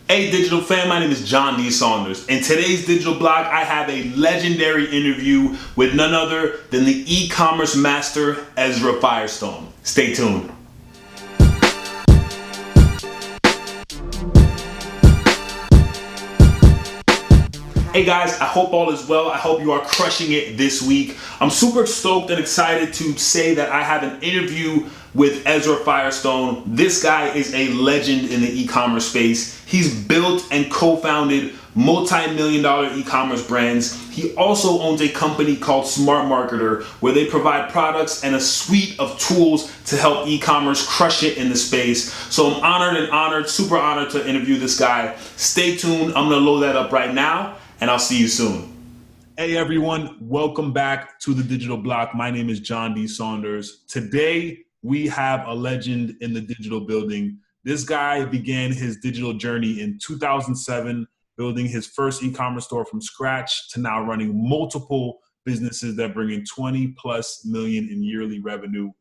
Hey digital fan, my name is John D. Saunders. In today's digital blog, I have a legendary interview with none other than the e-commerce master, Ezra Firestone. Stay tuned. Hey guys, I hope all is well. I hope you are crushing it this week. I'm super stoked and excited to say that I have an interview with Ezra Firestone. This guy is a legend in the e-commerce space. He's built and co-founded multi-million-dollar e-commerce brands. He also owns a company called SmartMarketer, where they provide products and a suite of tools to help e-commerce crush it in the space. So I'm honored, super honored to interview this guy. Stay tuned. I'm gonna load that up right now, and I'll see you soon. Hey everyone, welcome back to the Digital Block. My name is John D. Saunders. Today, we have a legend in the digital building. This guy began his digital journey in 2007, building his first e-commerce store from scratch to now running multiple businesses that bring in 20 plus million in yearly revenue.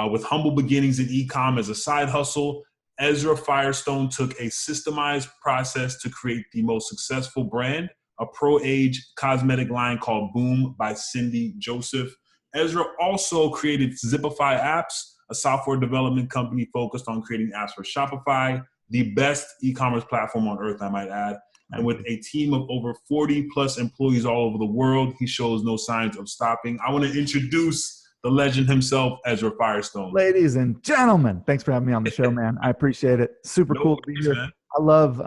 With humble beginnings in e-com as a side hustle, Ezra Firestone took a systemized process to create the most successful brand, a pro-age cosmetic line called Boom by Cindy Joseph. Ezra also created Zippo Apps, a software development company focused on creating apps for Shopify, the best e-commerce platform on earth, I might add. And with a team of over 40 plus employees all over the world, he shows no signs of stopping. I want to introduce the legend himself, Ezra Firestone. Ladies and gentlemen, thanks for having me on the show, man. I appreciate it. Super cool to be here. Man. I love,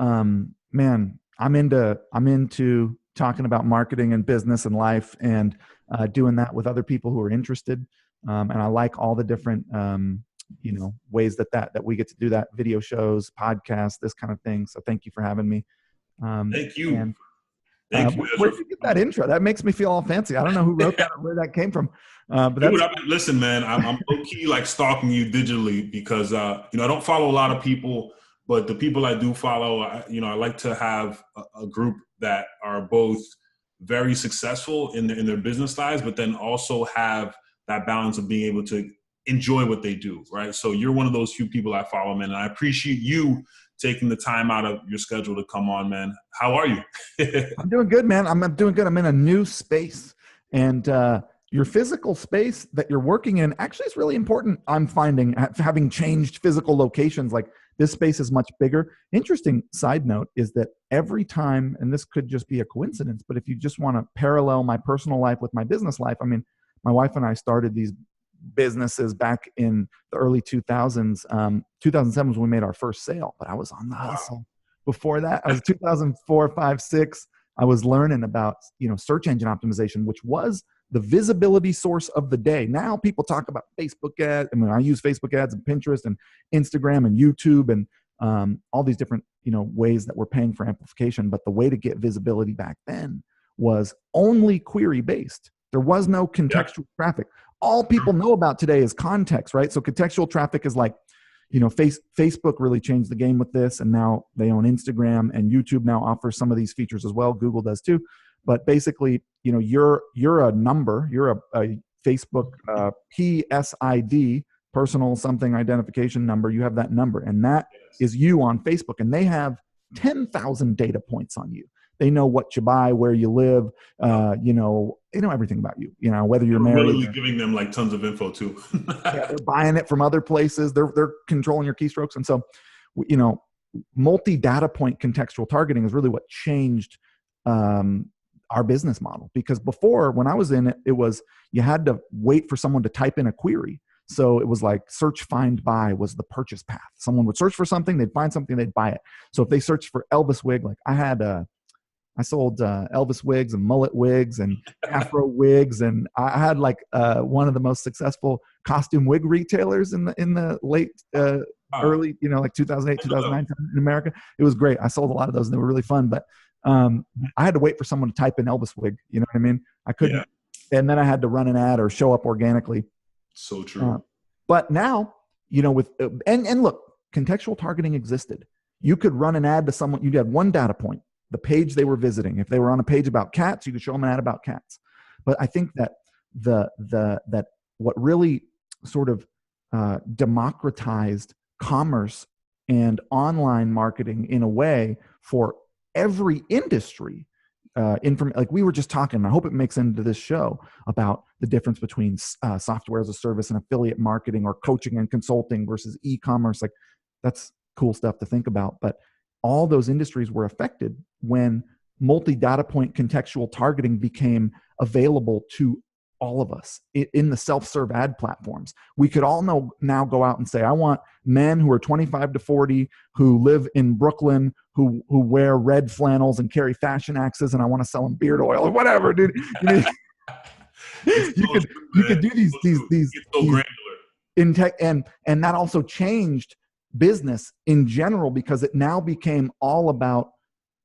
man, I'm into talking about marketing and business and life and doing that with other people who are interested. And I like all the different, ways that we get to do that: video shows, podcasts, this kind of thing. So thank you for having me. Thank you. And, where did you get that intro? That makes me feel all fancy. I don't know who wrote that or where that came from. But dude, listen, man, I'm low key like stalking you digitally because I don't follow a lot of people, but the people I do follow, I like to have a group that are both very successful in their business lives, but then also have that balance of being able to enjoy what they do, right? So you're one of those few people I follow, man, and I appreciate you taking the time out of your schedule to come on, man. How are you? I'm doing good, man. I'm doing good. I'm in a new space, and your physical space that you're working in actually is really important. I'm finding, having changed physical locations, like this space is much bigger. Interesting side note is that every time, and this could just be a coincidence, but if you just want to parallel my personal life with my business life, I mean, my wife and I started these businesses back in the early 2000s. 2007 was when we made our first sale, but I was on the hustle. Before that, I was 2004, 5, 6. I was learning about, search engine optimization, which was the visibility source of the day. Now people talk about Facebook ads. I mean, I use Facebook ads and Pinterest and Instagram and YouTube and all these different, ways that we're paying for amplification. But the way to get visibility back then was only query based. There was no contextual traffic. All people know about today is context, right? So contextual traffic is like, Facebook really changed the game with this, and now they own Instagram, and YouTube now offers some of these features as well. Google does too. But basically, you're a number, you're a Facebook PSID, personal something identification number. You have that number, and that is you on Facebook, and they have 10,000 data points on you. They know what you buy, where you live, they know everything about you, whether you're married. Really giving them like tons of info too. Yeah, they're buying it from other places. They're controlling your keystrokes. And so, multi-data point contextual targeting is really what changed our business model. Because before, when I was in it, it was you had to wait for someone to type in a query. So it was like search, find, buy was the purchase path. Someone would search for something, they'd find something, they'd buy it. So if they searched for Elvis wig, like I sold Elvis wigs and mullet wigs and Afro wigs, and I had like one of the most successful costume wig retailers in the late early, like 2008, 2009 in America. It was great. I sold a lot of those, and they were really fun. But I had to wait for someone to type in Elvis wig. You know what I mean? I couldn't, and then I had to run an ad or show up organically. So true. But now, with and look, contextual targeting existed. You could run an ad to someone. You had one data point, the page they were visiting. If they were on a page about cats, you could show them an ad about cats. But I think that that what really sort of democratized commerce and online marketing in a way for every industry. Like we were just talking, I hope it makes into this show, about the difference between software as a service and affiliate marketing, or coaching and consulting versus e-commerce. Like, that's cool stuff to think about. But all those industries were affected when multi-data point contextual targeting became available to all of us in the self-serve ad platforms. We could all now go out and say, I want men who are 25 to 40 who live in Brooklyn, who wear red flannels and carry fashion axes, and I want to sell them beard oil or whatever, dude. You could do these so granular in tech, and that also changed business in general, because it now became all about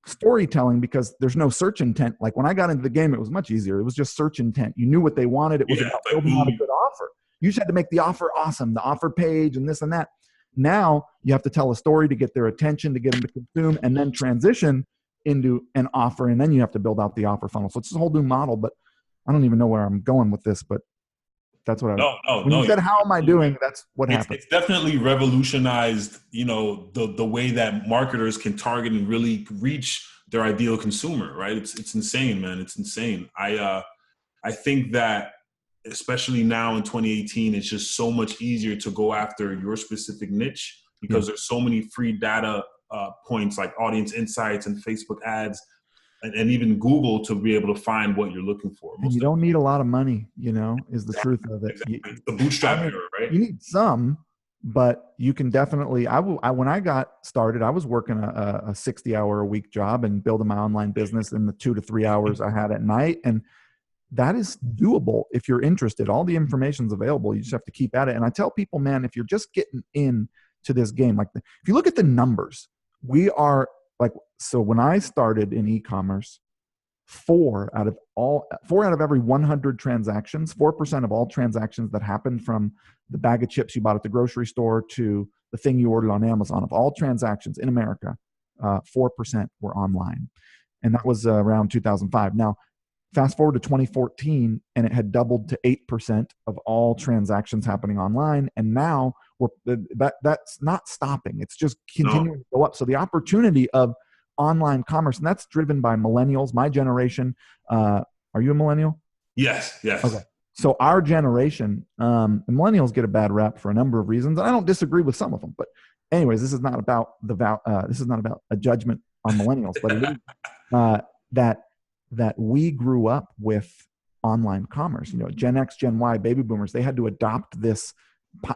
storytelling, because there's no search intent. Like when I got into the game, it was much easier. It was just search intent. You knew what they wanted. It was about building out a good offer. You just had to make the offer awesome, the offer page and this and that. Now you have to tell a story to get their attention, to get them to consume, and then transition into an offer. And then you have to build out the offer funnel. So it's a whole new model, but I don't even know where I'm going with this, but that's what when you said, how am I doing? That's what happened. It's definitely revolutionized, the way that marketers can target and really reach their ideal consumer, right? It's insane, man. It's insane. I think that especially now in 2018, it's just so much easier to go after your specific niche, because there's so many free data points like audience insights and Facebook ads and even Google to be able to find what you're looking for. And you don't need a lot of money, is the truth of it. Exactly. It's the bootstrap era, right? You need some, but you can definitely, when I got started, I was working a 60-hour-a-week job and building my online business in the 2 to 3 hours I had at night. And that is doable if you're interested. All the information's available. You just have to keep at it. And I tell people, man, if you're just getting into this game, if you look at the numbers, we are so when I started in e-commerce, 4 out of every 100 transactions, 4% of all transactions that happened from the bag of chips you bought at the grocery store to the thing you ordered on Amazon, of all transactions in America, 4% were online. And that was around 2005. Now, fast forward to 2014, and it had doubled to 8% of all transactions happening online. And now that's not stopping. It's just continuing to go up. So the opportunity of online commerce, and that's driven by millennials, my generation. Are you a millennial? Yes. Okay. So our generation, the millennials get a bad rap for a number of reasons. And I don't disagree with some of them, but anyways, this is not about a judgment on millennials, but it is that we grew up with online commerce. Gen X, Gen Y, baby boomers, they had to adopt this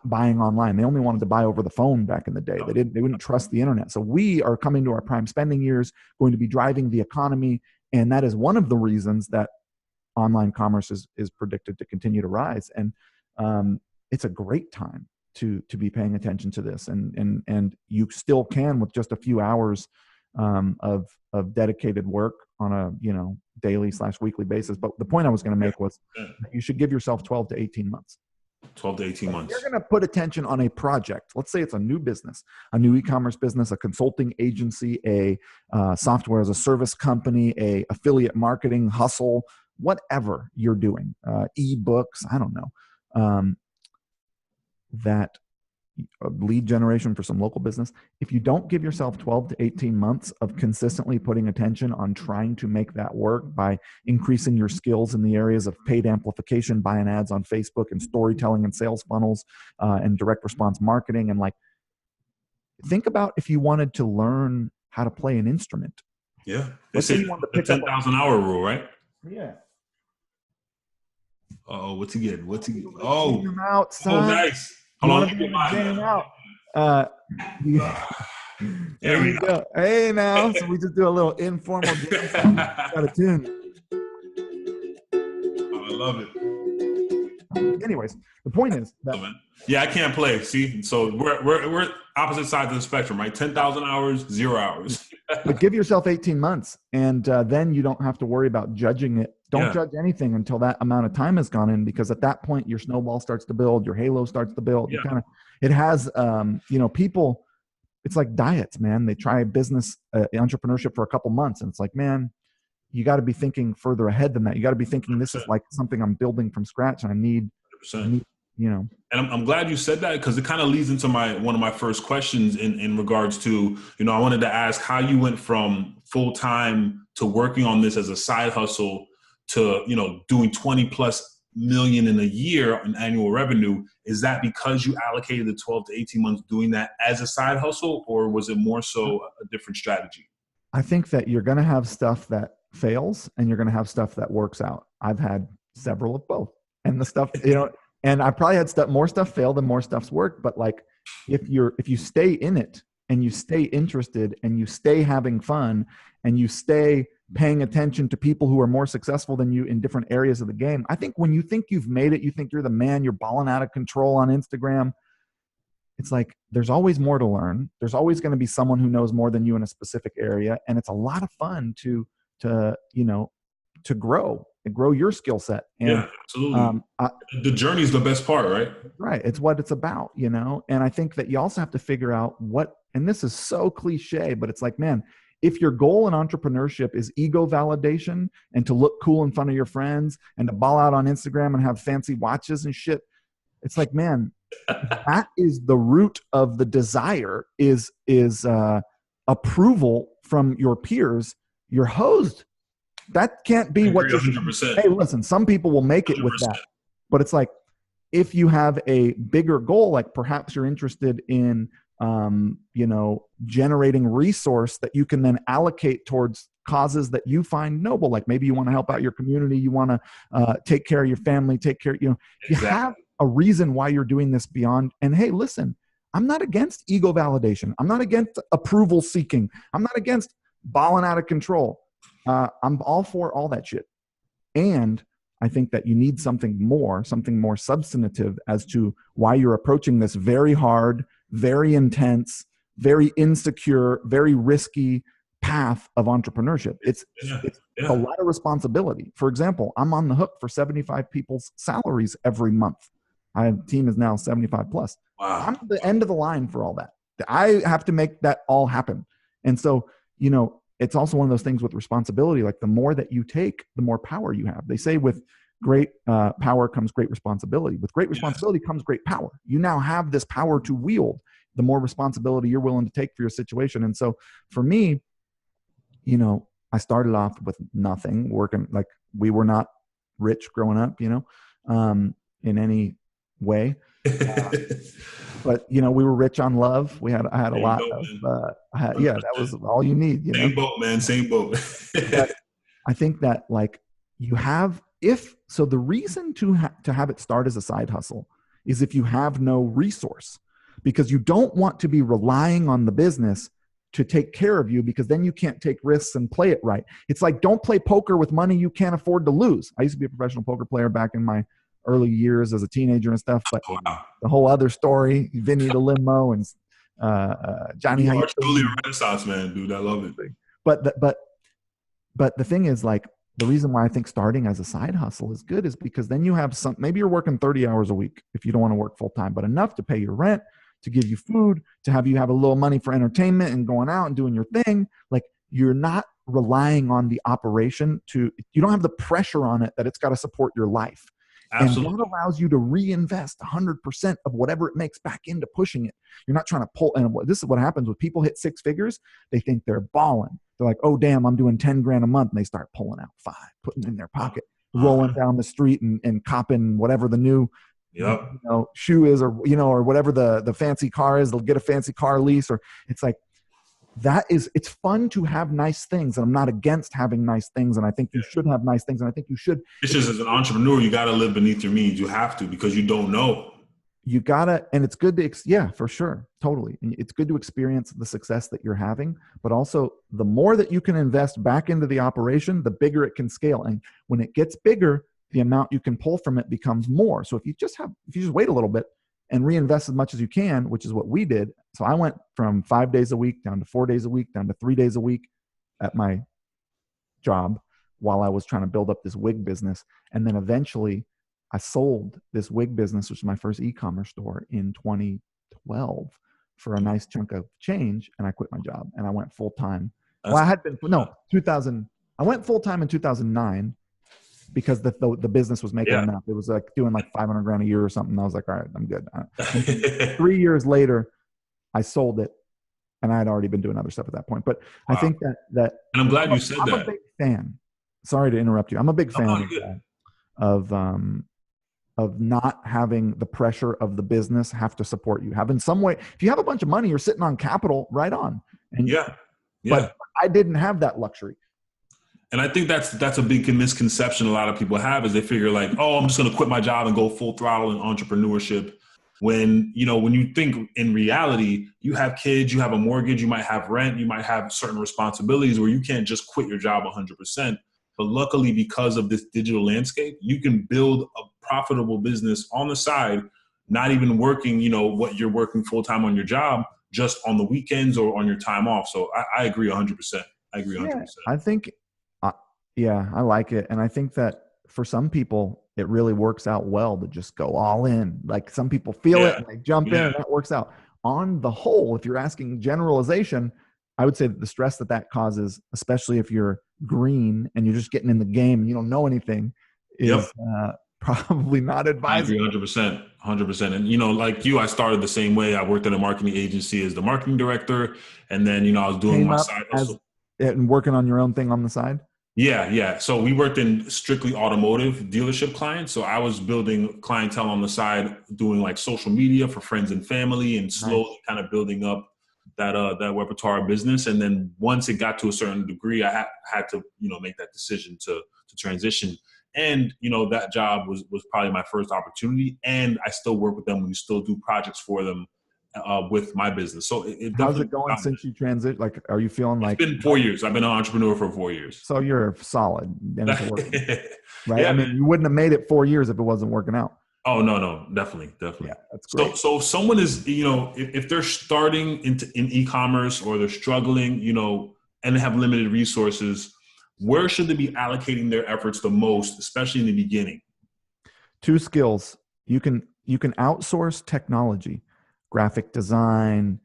buying online. They only wanted to buy over the phone back in the day. They wouldn't trust the internet. So we are coming to our prime spending years, going to be driving the economy. And that is one of the reasons that online commerce is predicted to continue to rise. And it's a great time to be paying attention to this. And you still can, with just a few hours of dedicated work on a daily/weekly basis. But the point I was going to make was that you should give yourself 12 to 18 months. 12 to 18 months. You're going to put attention on a project. Let's say it's a new business, a new e-commerce business, a consulting agency, a software as a service company, a affiliate marketing hustle, whatever you're doing, ebooks, I don't know, that lead generation for some local business. If you don't give yourself 12 to 18 months of consistently putting attention on trying to make that work by increasing your skills in the areas of paid amplification, buying ads on Facebook, and storytelling and sales funnels, and direct response marketing, and think about if you wanted to learn how to play an instrument. Yeah. Let's say you wanted to pick the 10,000 hour rule, right? Yeah. Oh, what's he getting? Oh, out, son. Nice. Hold on, let me jam out. There you go. Hey, now, so we just do a little informal jam. Got a tune. Oh, I love it. Anyways, the point is that I can't play. See, so we're opposite sides of the spectrum, right? 10,000 hours, 0 hours. But give yourself 18 months, and then you don't have to worry about judging it. Don't judge anything until that amount of time has gone in, because at that point your snowball starts to build, your halo starts to build. Yeah. It has, people. It's like diets, man. They try business entrepreneurship for a couple months, and it's like, man, you got to be thinking further ahead than that. You got to be thinking, this is like something I'm building from scratch, and I need you know. And I'm glad you said that, because it kind of leads into one of my first questions in regards to, I wanted to ask how you went from full time to working on this as a side hustle to, doing 20 plus million in a year in annual revenue. Is that because you allocated the 12 to 18 months doing that as a side hustle, or was it more so a different strategy? I think that you're going to have stuff that fails and you're going to have stuff that works out. I've had several of both, and the stuff, and I probably had more stuff failed and more stuff's worked. But like, if you stay in it and you stay interested and you stay having fun and you stay paying attention to people who are more successful than you in different areas of the game, I think when you think you've made it, you think you're the man, you're balling out of control on Instagram. It's like, there's always more to learn. There's always going to be someone who knows more than you in a specific area. And it's a lot of fun to grow and grow your skill set. And, yeah, absolutely. The journey is the best part, right? Right. It's what it's about, And I think that you also have to figure out and this is so cliche, but it's like, man, if your goal in entrepreneurship is ego validation and to look cool in front of your friends and to ball out on Instagram and have fancy watches and shit, it's like, man, that is the root of the desire is approval from your peers, your host. That can't be what you 100%. Hey, listen, some people will make it 100%. With that, but it's like, if you have a bigger goal, like perhaps you're interested in, generating resource that you can then allocate towards causes that you find noble. Like maybe you want to help out your community. You want to take care of your family, Exactly. You have a reason why you're doing this beyond. And hey, listen, I'm not against ego validation. I'm not against approval seeking. I'm not against balling out of control. I'm all for all that shit. And I think that you need something more substantive as to why you're approaching this very hard, very intense, very insecure, very risky path of entrepreneurship. It's a lot of responsibility. For example, I'm on the hook for 75 people's salaries every month. My team is now 75 plus. Wow. I'm at the end of the line for all that. I have to make that all happen. And so, it's also one of those things with responsibility. Like the more that you take, the more power you have. They say with great power comes great responsibility. With great responsibility comes great power. You now have this power to wield. The more responsibility you're willing to take for your situation. And so for me, I started off with nothing, working, like we were not rich growing up, in any way. But we were rich on love. I had a lot of that was all you need. Same boat, man. Same boat. But I think that like you have, the reason to have it start as a side hustle is if you have no resource, because you don't want to be relying on the business to take care of you, because then you can't take risks and play it right. It's like, don't play poker with money you can't afford to lose. I used to be a professional poker player back in my early years as a teenager and stuff, but the whole other story, Vinny the limo and Johnny. You are truly a Renaissance man, dude. I love it. But the thing is, like, the reason why I think starting as a side hustle is good is because then you have maybe you're working 30 hours a week if you don't want to work full time, but enough to pay your rent, to give you food, to have you have a little money for entertainment and going out and doing your thing. Like, you're not relying on the operation you don't have the pressure on it that it's got to support your life. Absolutely. And that allows you to reinvest 100% of whatever it makes back into pushing it. You're not trying to pull. And this is what happens when people hit six figures. They think they're balling. They're like, oh, damn, I'm doing 10 grand a month. And they start pulling out 5, putting it in their pocket, rolling down the street and copping whatever the new shoe is, or whatever the fancy car is. They'll get a fancy car lease, or it's like, it's fun to have nice things, and I'm not against having nice things, and I think you should have nice things, and I think you should. It's just, as an entrepreneur, you got to live beneath your means. You have to, because you don't know. You gotta, and it's good to, for sure, totally. And it's good to experience the success that you're having, but also the more that you can invest back into the operation, the bigger it can scale. And when it gets bigger, the amount you can pull from it becomes more. So if you just wait a little bit and reinvest as much as you can, which is what we did. So I went from 5 days a week down to 4 days a week, down to 3 days a week at my job while I was trying to build up this wig business. And then eventually I sold this wig business, which is my first e-commerce store, in 2012 for a nice chunk of change. And I quit my job and I went full time. I went full time in 2009, because the business was making enough. It was like doing like 500 grand a year or something. I was like, all right, I'm good. And 3 years later, I sold it, and I had already been doing other stuff at that point. But I think that and I'm glad you said I'm that. a big fan. Sorry to interrupt you. I'm a big fan of not having the pressure of the business have to support you. Having some way, if you have a bunch of money, you're sitting on capital, right on. And but I didn't have that luxury. And I think that's a big misconception a lot of people have, is they figure like, oh, I'm just going to quit my job and go full throttle in entrepreneurship. When you think in reality, you have kids, you have a mortgage, you might have rent, you might have certain responsibilities where you can't just quit your job 100%. But luckily, because of this digital landscape, you can build a profitable business on the side, not even working, what you're working full time on your job, just on the weekends or on your time off. So I agree 100%. I agree 100%. I think, I like it. And I think that for some people, it really works out well to just go all in. Like some people feel it and they jump in, and that works out. On the whole, if you're asking generalization, I would say that the stress that causes, especially if you're green and you're just getting in the game and you don't know anything, is probably not advisable. I agree 100%. And, like you, I started the same way. I worked at a marketing agency as the marketing director. And then, I was doing my side hustle. And working on your own thing on the side? Yeah. So we worked in strictly automotive dealership clients. So I was building clientele on the side, doing like social media for friends and family, and slowly kind of building up that repertoire of business. And then once it got to a certain degree, I had to, make that decision to transition. And, that job was probably my first opportunity. And I still work with them. We still do projects for them with my business. So how's it going since you transitioned? Like, are you feeling like it's been 4 years? I've been an entrepreneur for 4 years. So you're solid and it's working, right? Yeah, I mean, you wouldn't have made it 4 years if it wasn't working out. Oh, no, definitely. Yeah, that's great. So someone is, if they're starting in e-commerce, or they're struggling, and they have limited resources, where should they be allocating their efforts the most, especially in the beginning? 2 skills. You can outsource technology, graphic design,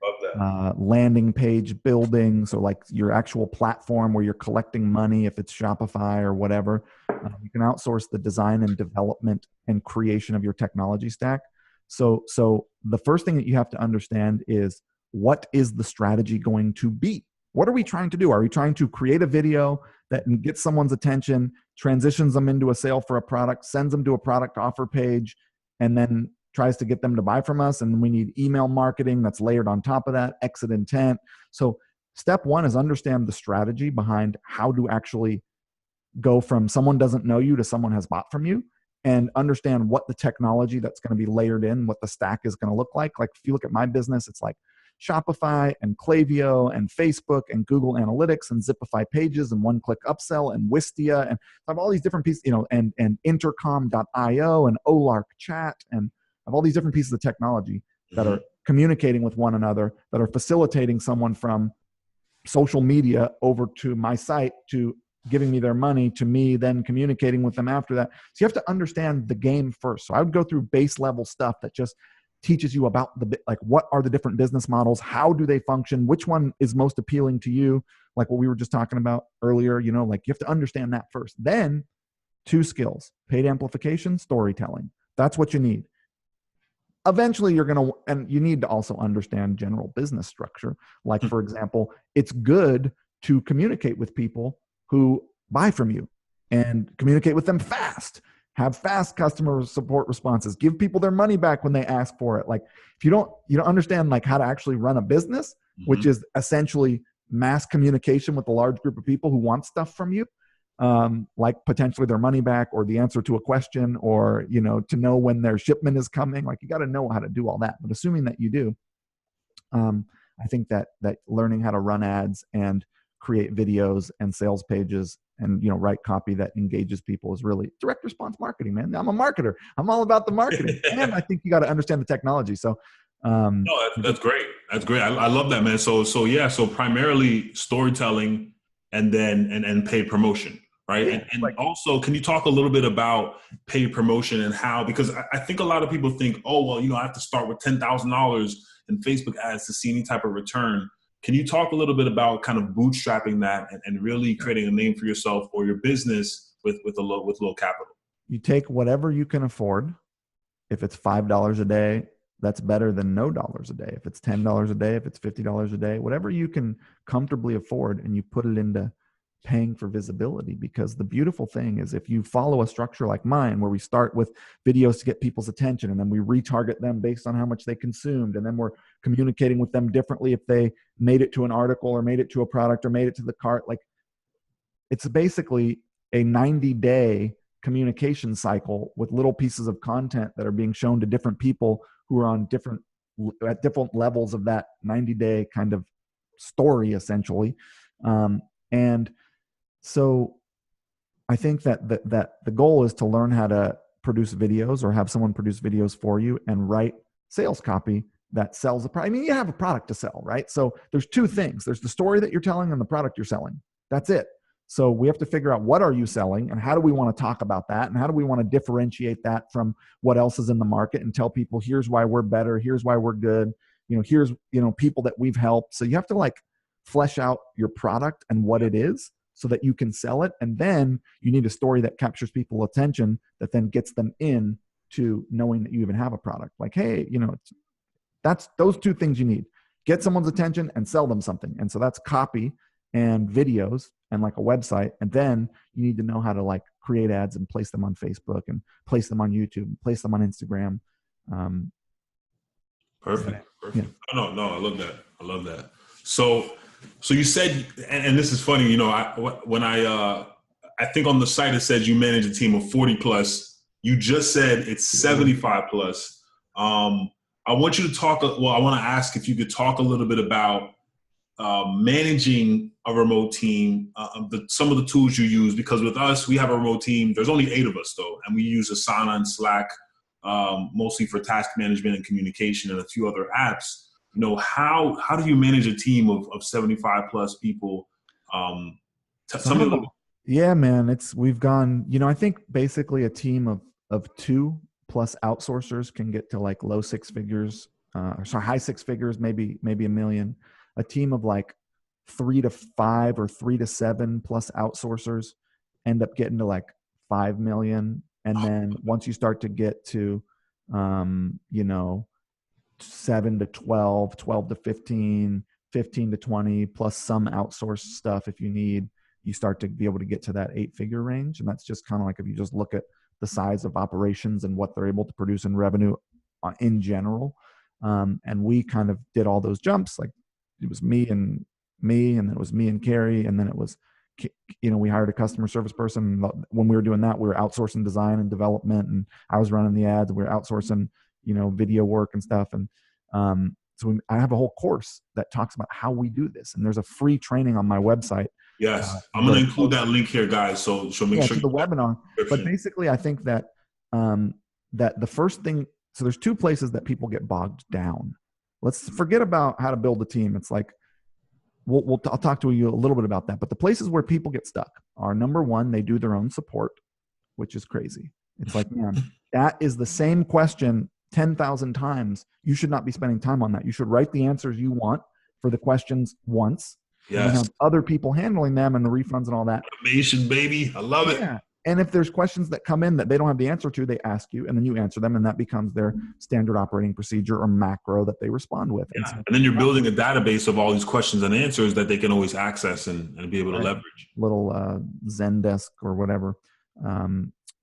landing page building. So like your actual platform where you're collecting money, if it's Shopify or whatever, you can outsource the design and development and creation of your technology stack. So the first thing that you have to understand is, what is the strategy going to be? What are we trying to do? Are we trying to create a video that gets someone's attention, transitions them into a sale for a product, sends them to a product offer page, and then tries to get them to buy from us? And we need email marketing that's layered on top of that, exit intent. So step 1 is understand the strategy behind how to actually go from someone doesn't know you to someone has bought from you, and understand what the technology that's going to be layered in, what the stack is going to look like. Like if you look at my business, it's like Shopify and Klaviyo and Facebook and Google Analytics and Zipify Pages and one-click upsell and Wistia, and I have all these different pieces, and intercom.io and Olark Chat, and I have all these different pieces of technology that are communicating with one another, that are facilitating someone from social media over to my site, to giving me their money, to me then communicating with them after that. So you have to understand the game first. So I would go through base level stuff that just teaches you about what are the different business models, how do they function, which one is most appealing to you, like what we were just talking about earlier. Like you have to understand that first. Then 2 skills: paid amplification, storytelling. That's what you need. Eventually and you need to also understand general business structure. Like, for example, it's good to communicate with people who buy from you, and communicate with them fast. Have fast customer support responses. Give people their money back when they ask for it. Like if you don't understand like how to actually run a business, which is essentially mass communication with a large group of people who want stuff from you, like potentially their money back, or the answer to a question, or to know when their shipment is coming. Like you got to know how to do all that. But assuming that you do, I think that learning how to run ads and create videos and sales pages and write copy that engages people is really direct response marketing, man. I'm a marketer. I'm all about the marketing. And I think you got to understand the technology. So no, that's great. That's great. I love that, man. So primarily storytelling, and then and paid promotion, right? Yeah, and also, can you talk a little bit about paid promotion and how? Because I think a lot of people think, oh, well, I have to start with $10,000 in Facebook ads to see any type of return. Can you talk a little bit about kind of bootstrapping that and really creating a name for yourself or your business with low capital. You take whatever you can afford. If it's $5 a day, that's better than no dollars a day. If it's $10 a day, if it's $50 a day, whatever you can comfortably afford, and you put it into paying for visibility. Because the beautiful thing is, if you follow a structure like mine, where we start with videos to get people's attention, and then we retarget them based on how much they consumed, and then we're communicating with them differently if they made it to an article or made it to a product or made it to the cart. Like, it's basically a 90-day communication cycle with little pieces of content that are being shown to different people who are on different levels of that 90-day kind of story, essentially. And so I think that the goal is to learn how to produce videos, or have someone produce videos for you, and write sales copy that sells a product. I mean, you have a product to sell, right? So there's two things. There's the story that you're telling and the product you're selling. That's it. So we have to figure out, what are you selling, and how do we want to talk about that, and how do we want to differentiate that from what else is in the market, and tell people, here's why we're better, here's why we're good, here's people that we've helped. So you have to like flesh out your product and what it is, so that you can sell it. And then you need a story that captures people's attention, that then gets them in to knowing that you even have a product. Like, hey, that's those two things you need: get someone's attention and sell them something. And so that's copy and videos and like a website. And then you need to know how to like create ads and place them on Facebook, and place them on YouTube, and place them on Instagram. Perfect. Yeah. No, I love that. So you said, and this is funny, I think on the site it says you manage a team of 40 plus. You just said it's 75 plus. I want you to I want to ask if you could talk a little bit about managing a remote team, some of the tools you use, because with us, we have a remote team. There's only 8 of us though, and we use Asana and Slack mostly for task management and communication, and a few other apps. How do you manage a team of 75 plus people? Yeah, man, we've gone, I think basically a team of 2 plus outsourcers can get to like low 6 figures, high 6 figures, maybe $1 million. A team of like 3 to 5 or 3 to 7 plus outsourcers end up getting to like 5 million. And then once you start to get to, 7 to 12, 12 to 15, 15 to 20, plus some outsourced stuff if you need, you start to be able to get to that 8-figure range. And that's just kind of like, if you just look at the size of operations and what they're able to produce in revenue in general. And we kind of did all those jumps. Like, it was me, and then it was me and Carrie, and then it was, we hired a customer service person. When we were doing that, we were outsourcing design and development, and I was running the ads. We were outsourcing, video work and stuff. And I have a whole course that talks about how we do this, and there's a free training on my website. Yes, I'm going to include that link here, guys. So make sure to the webinar. But basically, I think that that the first thing. So there's 2 places that people get bogged down. Let's forget about how to build a team. It's like, I'll talk to you a little bit about that. But the places where people get stuck are, number 1, they do their own support, which is crazy. It's like, man, that is the same question 10,000 times. You should not be spending time on that. You should write the answers you want for the questions once. Yes. And have other people handling them and the refunds and all that. Automation, baby. I love it. Yeah. And if there's questions that come in that they don't have the answer to, they ask you, and then you answer them, and that becomes their standard operating procedure or macro that they respond with. Yeah. And then you're building a database of all these questions and answers that they can always access and be able to leverage. Little Zendesk or whatever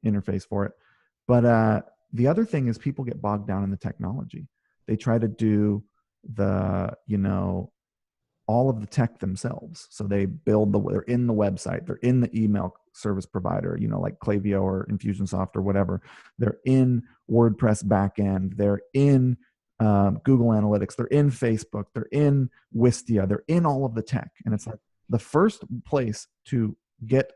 interface for it. But the other thing is, people get bogged down in the technology. They try to do all of the tech themselves. So they they're in the website, they're in the email service provider, like Klaviyo or Infusionsoft or whatever. They're in WordPress backend. They're in Google Analytics. They're in Facebook. They're in Wistia. They're in all of the tech. And it's like, the first place to get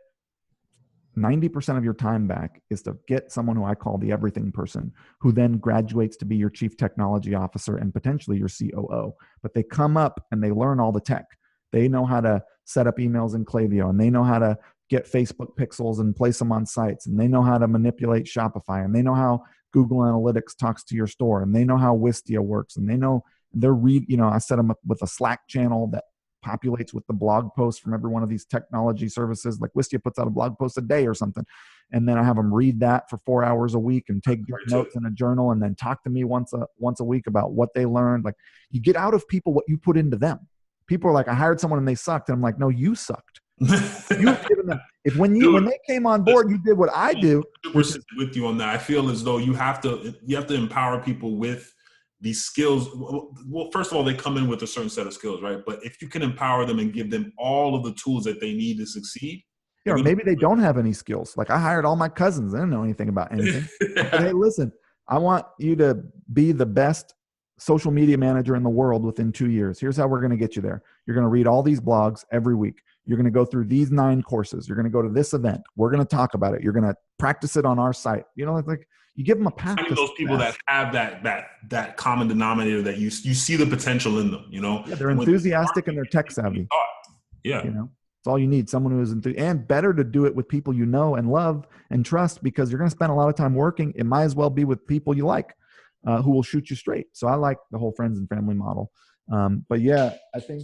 90% of your time back is to get someone who I call the everything person, who then graduates to be your chief technology officer and potentially your COO. But they come up and they learn all the tech. They know how to set up emails in Klaviyo, and they know how to get Facebook pixels and place them on sites, and they know how to manipulate Shopify, and they know how Google Analytics talks to your store, and they know how Wistia works, and they know I set them up with a Slack channel that populates with the blog posts from every one of these technology services. Like Wistia puts out a blog post a day or something. And then I have them read that for 4 hours a week and take notes in a journal, and then talk to me once a week about what they learned. Like, you get out of people what you put into them. People are like, I hired someone and they sucked. And I'm like, no, you sucked. You've given them, when they came on board, you did what I do. With you on that. I feel as though you have to empower people with these skills. Well, first of all, they come in with a certain set of skills, right? But if you can empower them and give them all of the tools that they need to succeed. Yeah, or maybe they don't have any skills. Like, I hired all my cousins. They don't know anything about anything. But hey, listen, I want you to be the best social media manager in the world within 2 years. Here's how we're going to get you there. You're going to read all these blogs every week. You're going to go through these 9 courses. You're going to go to this event. We're going to talk about it. You're going to practice it on our site. You know, like you give them a path. I mean, those people that have that common denominator, that you see the potential in them, you know? Yeah, they're enthusiastic and they're tech savvy. Yeah. You know, it's all you need. Someone who is and better to do it with people you know and love and trust, because you're going to spend a lot of time working. It might as well be with people you like, who will shoot you straight. So I like the whole friends and family model. But yeah, I think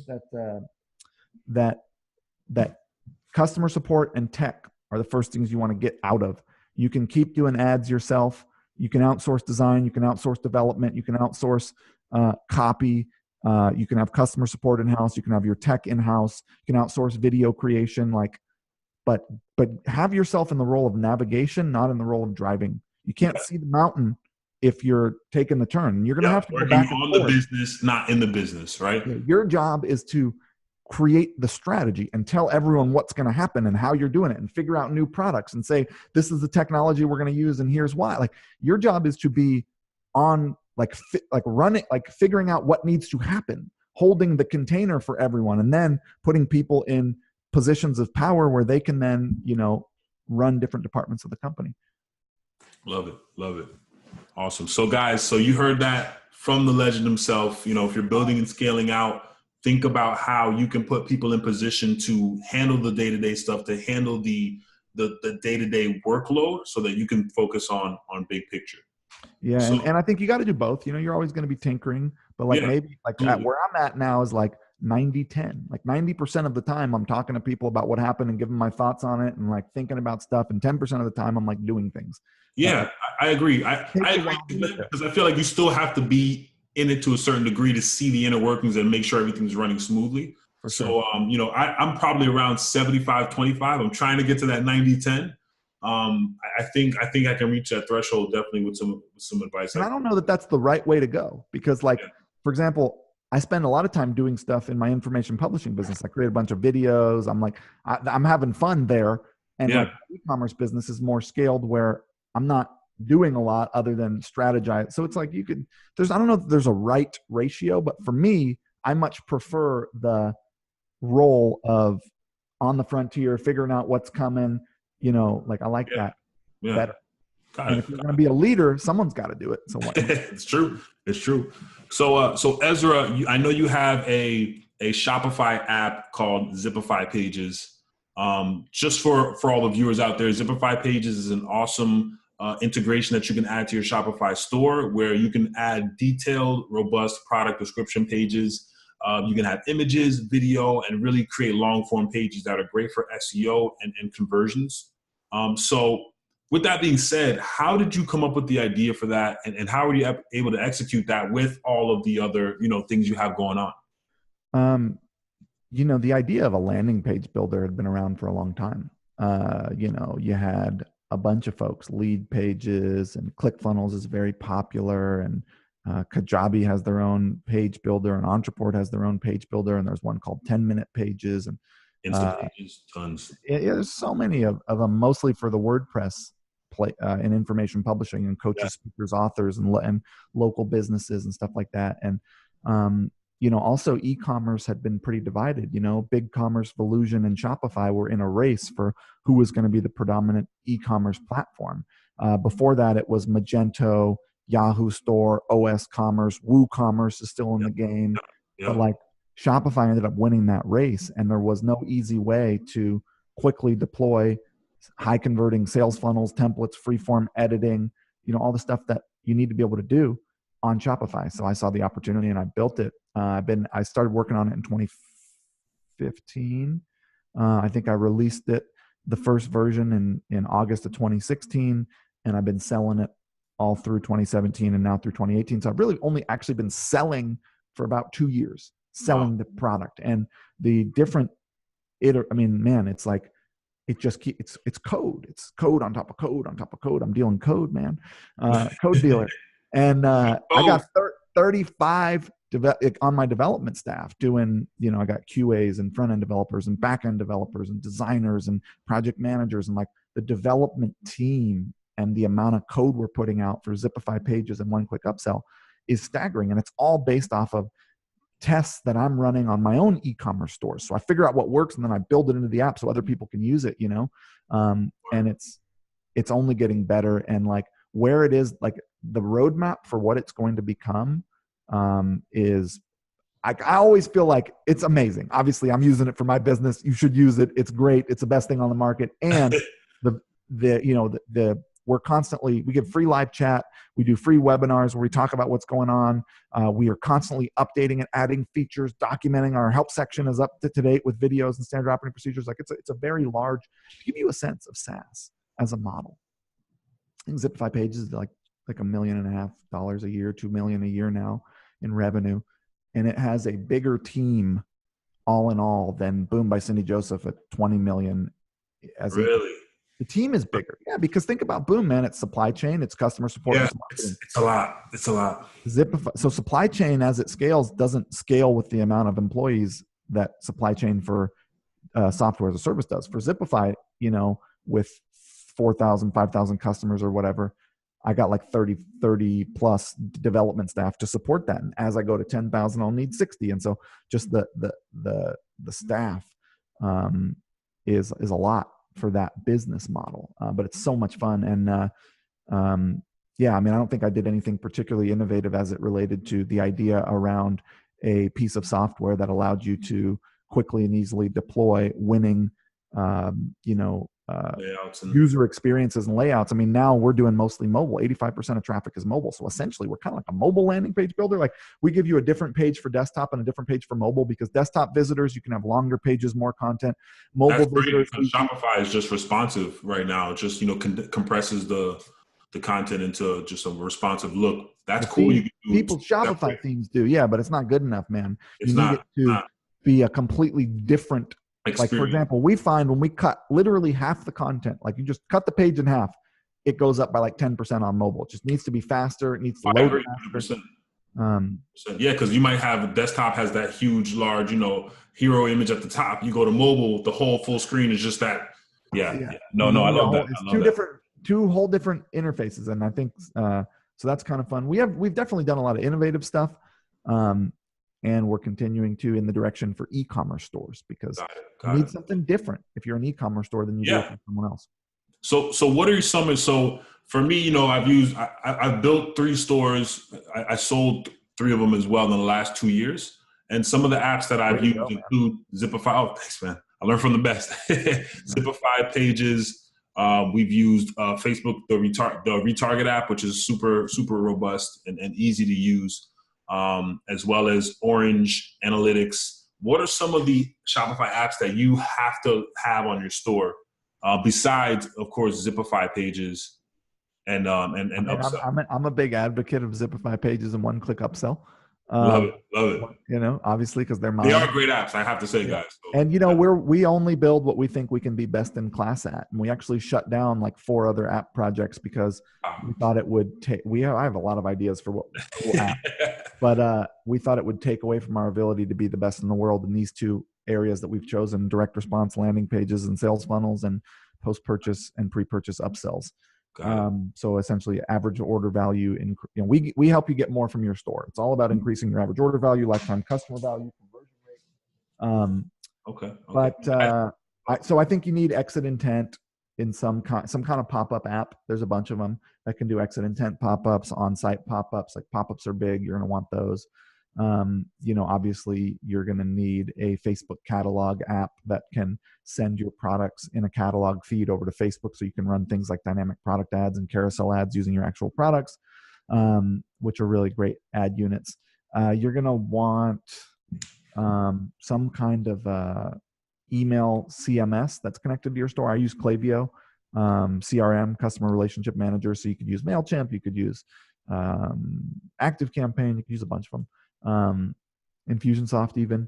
that customer support and tech are the first things you want to get out of. You can keep doing ads yourself. You can outsource design. You can outsource development. You can outsource copy. You can have customer support in-house. You can have your tech in-house. You can outsource video creation. But have yourself in the role of navigation, not in the role of driving. You can't see the mountain if you're taking the turn. And you're going to have to go back on the business, not in the business, right? Your job is to create the strategy and tell everyone what's going to happen and how you're doing it, and figure out new products and say, this is the technology we're going to use and here's why. Like, your job is to be on running, figuring out what needs to happen, holding the container for everyone, and then putting people in positions of power where they can then, run different departments of the company. Love it. Awesome. So guys, you heard that from the legend himself. If you're building and scaling out, think about how you can put people in position to handle the day-to-day stuff, to handle the day-to-day workload, so that you can focus on big picture. Yeah. And I think you got to do both. You're always going to be tinkering, but maybe where I'm at now is 90-10. 90% of the time I'm talking to people about what happened and giving my thoughts on it and thinking about stuff. And 10% of the time I'm doing things. Yeah, I agree. I agree, because I feel like you still have to be in it to a certain degree to see the inner workings and make sure everything's running smoothly. So, I'm probably around 75-25. I'm trying to get to that 90-10. I think I can reach that threshold definitely with some advice. And I don't know that that's the right way to go, because for example, I spend a lot of time doing stuff in my information publishing business. I create a bunch of videos. I'm having fun there. And e-commerce business is more scaled, where I'm not doing a lot other than strategize. So it's I don't know if there's a right ratio, but for me, I much prefer the role of on the frontier, figuring out what's coming, I like that better. And if you're going to be a leader, someone's got to do it. So It's true. So Ezra, I know you have a Shopify app called Zipify Pages. Just for all the viewers out there, Zipify Pages is an awesome integration that you can add to your Shopify store, where you can add detailed, robust product description pages. You can have images, video, and really create long form pages that are great for SEO and conversions. So with that being said, how did you come up with the idea for that? And how were you able to execute that with all of the other, things you have going on? The idea of a landing page builder had been around for a long time. You had a bunch of folks, Lead Pages and ClickFunnels is very popular, and Kajabi has their own page builder, and Entreport has their own page builder, and there's one called 10-minute pages, and Instant Pages, tons. Yeah, there's so many of them, mostly for the WordPress in information publishing, and coaches, speakers, authors, and local businesses and stuff like that. And also e-commerce had been pretty divided. BigCommerce, Volusion, and Shopify were in a race for who was going to be the predominant e-commerce platform. Before that, it was Magento, Yahoo Store, OS Commerce, WooCommerce is still in the game. But Shopify ended up winning that race, and there was no easy way to quickly deploy high converting sales funnels, templates, freeform editing, all the stuff that you need to be able to do on Shopify. So I saw the opportunity and I built it. I started working on it in 2015. I think I released it, the first version in August of 2016, and I've been selling it all through 2017 and now through 2018. So I've really only actually been selling for about 2 years, selling the product. And the different, I mean, man, it's like, it just keeps, it's code. It's code on top of code on top of code. I'm dealing code, man. Code dealer. And I got 35 on my development staff doing, I got QAs and front-end developers and back-end developers and designers and project managers, and like the development team and the amount of code we're putting out for Zipify pages and one-click upsell is staggering. And it's all based off of tests that I'm running on my own e-commerce stores. So I figure out what works and then I build it into the app so other people can use it, and it's only getting better. And like where it is, like the roadmap for what it's going to become is, I always feel like it's amazing. Obviously I'm using it for my business. You should use it. It's great. It's the best thing on the market. And we're constantly, we give free live chat. We do free webinars where we talk about what's going on. We are constantly updating and adding features, documenting. Our help section is up to date with videos and standard operating procedures. Like it's a very large, to give you a sense of SaaS as a model. I think Zipify pages is like $1.5 million a year, $2 million a year now in revenue. And it has a bigger team all in all than Boom by Cindy Joseph at 20 million. Really? The team is bigger. Yeah, because think about Boom, man. It's supply chain, it's customer support. Yeah, it's a lot. It's a lot. Zipify, so supply chain as it scales doesn't scale with the amount of employees that supply chain for software as a service does. For Zipify, with 4,000, 5,000 customers or whatever, I got like 30 plus development staff to support that. And as I go to 10,000, I'll need 60. And so just the staff is a lot for that business model, but it's so much fun. And yeah, I mean, I don't think I did anything particularly innovative as it related to the idea around a piece of software that allowed you to quickly and easily deploy winning, layouts and user experiences and layouts. I mean, now we're doing mostly mobile. 85% of traffic is mobile. So essentially we're kind of like a mobile landing page builder. Like we give you a different page for desktop and a different page for mobile, because desktop visitors, you can have longer pages, more content. Mobile visitors. Shopify is just responsive right now. It just, compresses the content into just a responsive look. That's cool. You can do people's Shopify themes do. Yeah, but it's not good enough, man. It's you need it to be a completely different experience. Like for example, we find when we cut literally half the content, like you just cut the page in half, it goes up by like 10% on mobile. It just needs to be faster. It needs to load faster. Yeah, because you might have desktop has that huge, large, hero image at the top. You go to mobile, the whole full screen is just that. Yeah. No, I love that. It's two whole different interfaces, and I think so. That's kind of fun. We've definitely done a lot of innovative stuff. And we're continuing to in the direction for e-commerce stores, because you need something different if you're an e-commerce store than you do for someone else. So what are some? So for me, I've built 3 stores. I sold 3 of them as well in the last 2 years. And some of the apps that I've used include Zipify. Oh, thanks, man. I learned from the best. Zipify pages. We've used Facebook, the retarget app, which is super, super robust and easy to use. As well as Orange Analytics. What are some of the Shopify apps that you have to have on your store, besides, of course, Zipify pages and upsell? I'm a big advocate of Zipify pages and one-click upsell. Love it. Obviously, because they're mine. They are great apps, I have to say, guys. So, and we only build what we think we can be best in class at, and we actually shut down like 4 other app projects because we thought it would take. I have a lot of ideas for what cool app, but we thought it would take away from our ability to be the best in the world in these 2 areas that we've chosen: direct response landing pages and sales funnels, and post-purchase and pre-purchase upsells. So essentially average order value, we help you get more from your store. It's all about increasing your average order value, lifetime customer value, conversion rate. But so I think you need exit intent in some kind of pop-up app. There's a bunch of them that can do exit intent pop-ups, on-site pop-ups. Like pop-ups are big. You're going to want those. Obviously you're going to need a Facebook catalog app that can send your products in a catalog feed over to Facebook, so you can run things like dynamic product ads and carousel ads using your actual products, which are really great ad units. You're going to want some kind of email CMS that's connected to your store. I use Klaviyo, CRM, customer relationship manager. So you could use MailChimp, you could use ActiveCampaign, you could use a bunch of them, Infusionsoft even,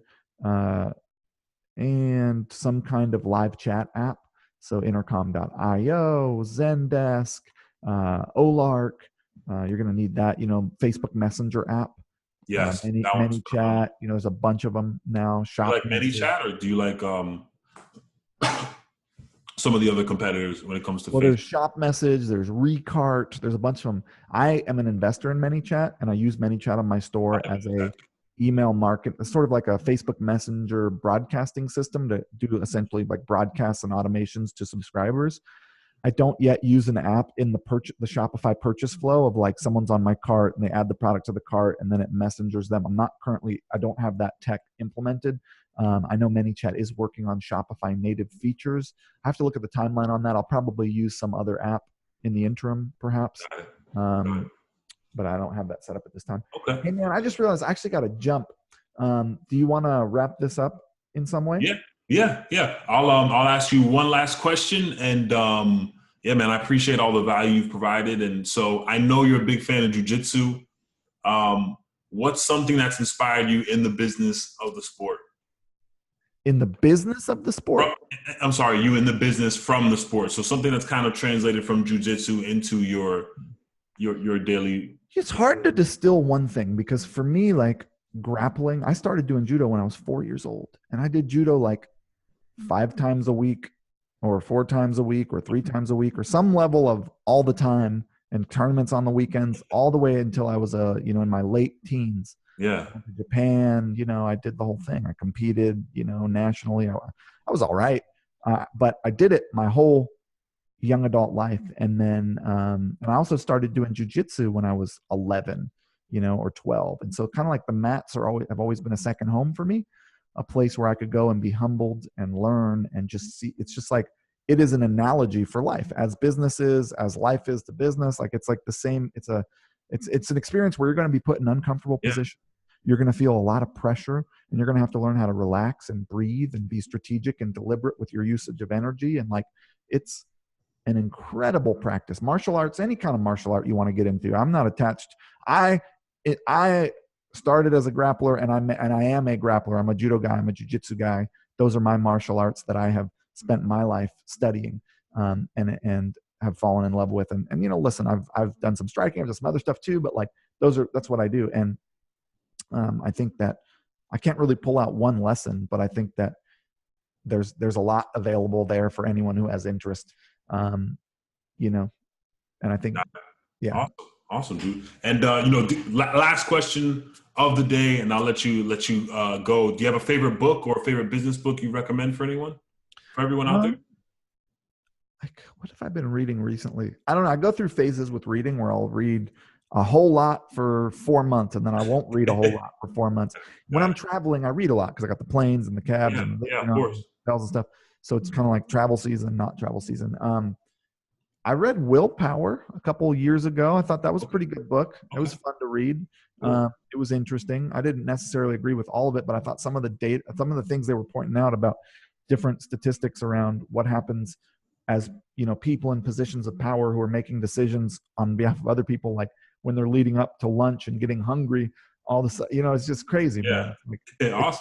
and some kind of live chat app. So intercom.io, Zendesk, Olark. You're going to need that, Facebook Messenger app. Yes, that one's ManyChat, there's a bunch of them now. Do you like ManyChat, or do you like some of the other competitors when it comes to Facebook? There's Shop Message, there's Recart, there's a bunch of them. I am an investor in ManyChat, and I use ManyChat on my store as a email market. It's sort of like a Facebook Messenger broadcasting system to do essentially like broadcasts and automations to subscribers. I don't yet use an app in the Shopify purchase flow of like someone's on my cart and they add the product to the cart and then it messengers them. I don't have that tech implemented. I know ManyChat is working on Shopify native features. I have to look at the timeline on that. I'll probably use some other app in the interim, perhaps. But I don't have that set up at this time. Okay. Hey man, I just realized I actually got to jump. Do you want to wrap this up in some way? Yeah. I'll ask you one last question, and yeah, man, I appreciate all the value you've provided. And so I know you're a big fan of jiu-jitsu. What's something that's inspired you in the business of the sport? In the business of the sport? I'm sorry, you in the business from the sport. So something that's kind of translated from jiu-jitsu into your daily. It's hard to distill one thing, because for me, like grappling, I started doing judo when I was 4 years old, and I did judo like 5 times a week or 4 times a week or 3 times a week or some level of all the time, and tournaments on the weekends all the way until I was in my late teens. Yeah. I went to Japan, I did the whole thing. I competed, nationally. I was all right. But I did it my whole young adult life. And then, and I also started doing jujitsu when I was 11, or 12. And so kind of like the mats have always been a second home for me, a place where I could go and be humbled and learn and just see. It's just like, it is an analogy for life, as business is, as life is to business. Like, it's like the same. It's an experience where you're going to be put in uncomfortable positions. You're going to feel a lot of pressure, and you're going to have to learn how to relax and breathe and be strategic and deliberate with your usage of energy. And like, it's an incredible practice. Martial arts, any kind of martial art you want to get into. I'm not attached. I started as a grappler, and I am a grappler. I'm a judo guy. I'm a jiu-jitsu guy. Those are my martial arts that I have spent my life studying, and have fallen in love with. And listen, I've done some striking, I've done some other stuff too, but like that's what I do. And I think that I can't really pull out one lesson, but I think that there's a lot available there for anyone who has interest. And I think, yeah. Awesome, dude. And last question of the day, and I'll let you go. Do you have a favorite book or a favorite business book you recommend for everyone out there? Like, what have I been reading recently? I don't know. I go through phases with reading where I'll read a whole lot for 4 months, and then I won't read a whole lot for 4 months. When I'm traveling, I read a lot because I got the planes and the cabs and of course, hotels and stuff. So it's kind of like travel season, not travel season. I read Willpower a couple years ago. I thought that was a pretty good book. It was fun to read. It was interesting. I didn't necessarily agree with all of it, but I thought some of the things they were pointing out about different statistics around what happens as people in positions of power who are making decisions on behalf of other people, like when they're leading up to lunch and getting hungry, all this, it's just crazy, man. Awesome.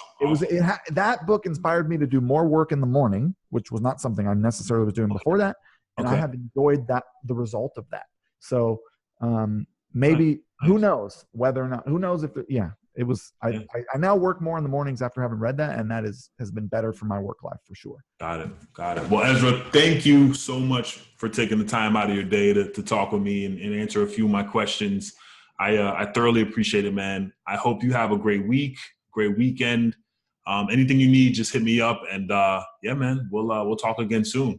That book inspired me to do more work in the morning, which was not something I necessarily was doing before that. And I have enjoyed the result of that. So maybe, who knows if it was, I now work more in the mornings after having read that. And that has been better for my work life for sure. Got it. Well, Ezra, thank you so much for taking the time out of your day to talk with me and answer a few of my questions. I thoroughly appreciate it, man. I hope you have a great week, great weekend. Anything you need, just hit me up, and man, we'll talk again soon.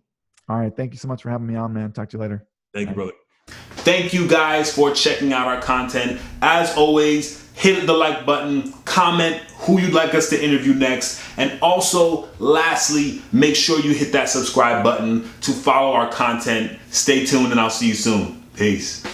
All right. Thank you so much for having me on, man. Talk to you later. Thank you, brother. Thank you guys for checking out our content. As always, hit the like button, comment who you'd like us to interview next, and also, lastly, make sure you hit that subscribe button to follow our content. Stay tuned, and I'll see you soon. Peace.